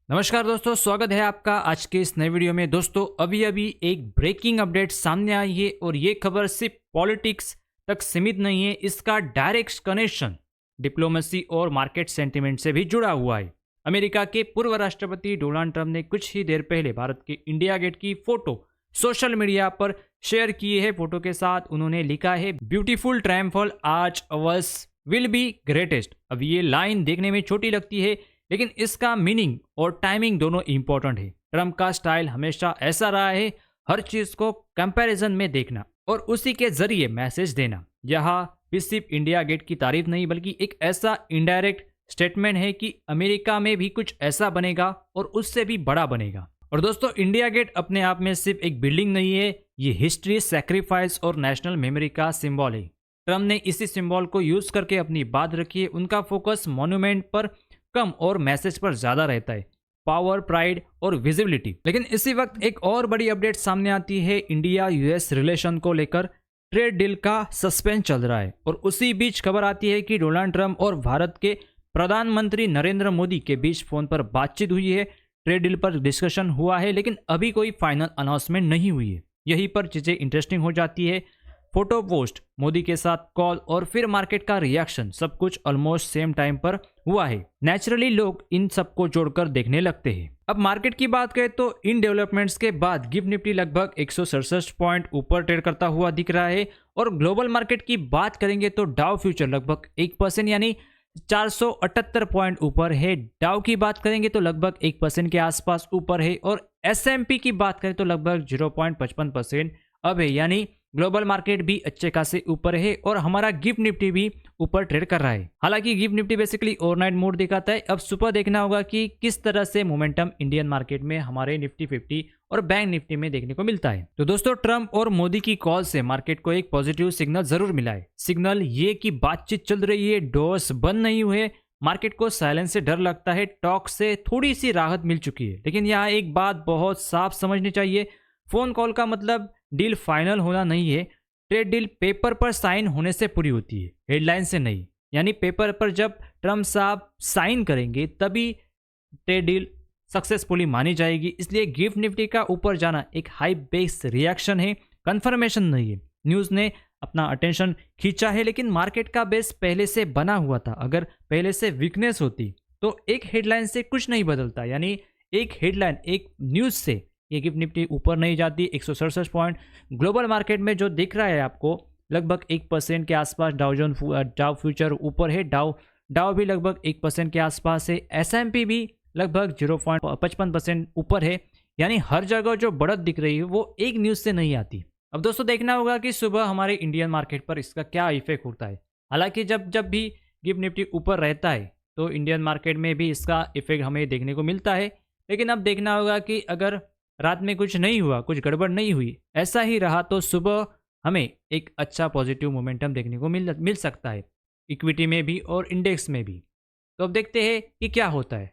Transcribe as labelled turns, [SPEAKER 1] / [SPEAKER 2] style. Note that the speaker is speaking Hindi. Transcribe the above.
[SPEAKER 1] नमस्कार दोस्तों, स्वागत है आपका आज के इस नए वीडियो में। दोस्तों अभी अभी एक ब्रेकिंग अपडेट सामने आई है और ये खबर सिर्फ पॉलिटिक्स तक सीमित नहीं है, इसका डायरेक्ट कनेक्शन डिप्लोमेसी और मार्केट सेंटिमेंट से भी जुड़ा हुआ है। अमेरिका के पूर्व राष्ट्रपति डोनाल्ड ट्रंप ने कुछ ही देर पहले भारत के इंडिया गेट की फोटो सोशल मीडिया पर शेयर की है। फोटो के साथ उन्होंने लिखा है, ब्यूटीफुल ट्रायम्फल आज अवर्स विल बी ग्रेटेस्ट। अब ये लाइन देखने में छोटी लगती है, लेकिन इसका मीनिंग और टाइमिंग दोनों इंपॉर्टेंट है। ट्रम्प का स्टाइल हमेशा ऐसा रहा है, हर चीज को कंपैरिजन में देखना और उसी के जरिए मैसेज देना। यहाँ भी सिर्फ इंडिया गेट की तारीफ नहीं, बल्कि एक ऐसा इनडायरेक्ट स्टेटमेंट है कि अमेरिका में भी कुछ ऐसा बनेगा और उससे भी बड़ा बनेगा। और दोस्तों, इंडिया गेट अपने आप में सिर्फ एक बिल्डिंग नहीं है, ये हिस्ट्री, सैक्रिफाइस और नेशनल मेमोरी का सिंबल है। ट्रम्प ने इसी सिंबल को यूज करके अपनी बात रखी है। उनका फोकस मॉन्यूमेंट पर कम और मैसेज पर ज्यादा रहता है, पावर, प्राइड और विजिबिलिटी। लेकिन इसी वक्त एक और बड़ी अपडेट सामने आती है। इंडिया यूएस रिलेशन को लेकर ट्रेड डील का सस्पेंस चल रहा है और उसी बीच खबर आती है कि डोनाल्ड ट्रंप और भारत के प्रधानमंत्री नरेंद्र मोदी के बीच फोन पर बातचीत हुई है। ट्रेड डील पर डिस्कशन हुआ है, लेकिन अभी कोई फाइनल अनाउंसमेंट नहीं हुई है। यहीं पर चीजें इंटरेस्टिंग हो जाती है। फोटो पोस्ट, मोदी के साथ कॉल और फिर मार्केट का रिएक्शन, सब कुछ ऑलमोस्ट सेम टाइम पर हुआ है। नेचुरली लोग इन सबको जोड़कर देखने लगते हैं। अब मार्केट की बात करें तो इन डेवलपमेंट्स के बाद गिफ्ट निफ्टी लगभग 167 पॉइंट ऊपर ट्रेड करता हुआ दिख रहा है। और ग्लोबल मार्केट की बात करेंगे तो डाउ फ्यूचर लगभग 1% यानी 478 पॉइंट ऊपर है। डाउ की बात करेंगे तो लगभग 1% के आसपास ऊपर है और एसएमपी की बात करें तो लगभग 0.55% अब है, यानी ग्लोबल मार्केट भी अच्छे खासे ऊपर है और हमारा गिफ्ट निफ्टी भी ऊपर ट्रेड कर रहा है। हालांकि gift Nifty basically overnight mode दिखाता है। अब सुपर देखना होगा कि किस तरह से मोमेंटम इंडियन मार्केट में हमारे निफ्टी 50 और बैंक निफ्टी में देखने को मिलता है। तो दोस्तों, ट्रंप और मोदी की कॉल से मार्केट को एक पॉजिटिव सिग्नल जरूर मिला है। सिग्नल ये कि बातचीत चल रही है, डोर्स बंद नहीं हुए। मार्केट को साइलेंस से डर लगता है, टॉक से थोड़ी सी राहत मिल चुकी है। लेकिन यहाँ एक बात बहुत साफ समझनी चाहिए, फोन कॉल का मतलब डील फाइनल होना नहीं है। ट्रेड डील पेपर पर साइन होने से पूरी होती है, हेडलाइन से नहीं। यानी पेपर पर जब ट्रम्प साहब साइन करेंगे तभी ट्रेड डील सक्सेसफुली मानी जाएगी। इसलिए गिफ्ट निफ्टी का ऊपर जाना एक हाई बेस रिएक्शन है, कंफर्मेशन नहीं है। न्यूज़ ने अपना अटेंशन खींचा है, लेकिन मार्केट का बेस पहले से बना हुआ था। अगर पहले से वीकनेस होती तो एक हेडलाइन से कुछ नहीं बदलता। यानी एक हेडलाइन, एक न्यूज़ से ये गिफ्ट निफ्टी ऊपर नहीं जाती। 167 पॉइंट ग्लोबल मार्केट में जो दिख रहा है आपको, लगभग 1% के आसपास डाउ फ्यूचर ऊपर है। डाउ भी लगभग 1% के आसपास है। एसएमपी भी लगभग 0.55% ऊपर है। यानी हर जगह जो बढ़त दिख रही है वो एक न्यूज़ से नहीं आती। अब दोस्तों, देखना होगा कि सुबह हमारे इंडियन मार्केट पर इसका क्या इफेक्ट होता है। हालांकि जब जब भी गिफ्ट निफ्टी ऊपर रहता है तो इंडियन मार्केट में भी इसका इफेक्ट हमें देखने को मिलता है। लेकिन अब देखना होगा कि अगर रात में कुछ नहीं हुआ, कुछ गड़बड़ नहीं हुई, ऐसा ही रहा तो सुबह हमें एक अच्छा पॉजिटिव मोमेंटम देखने को मिल सकता है, इक्विटी में भी और इंडेक्स में भी। तो अब देखते हैं कि क्या होता है।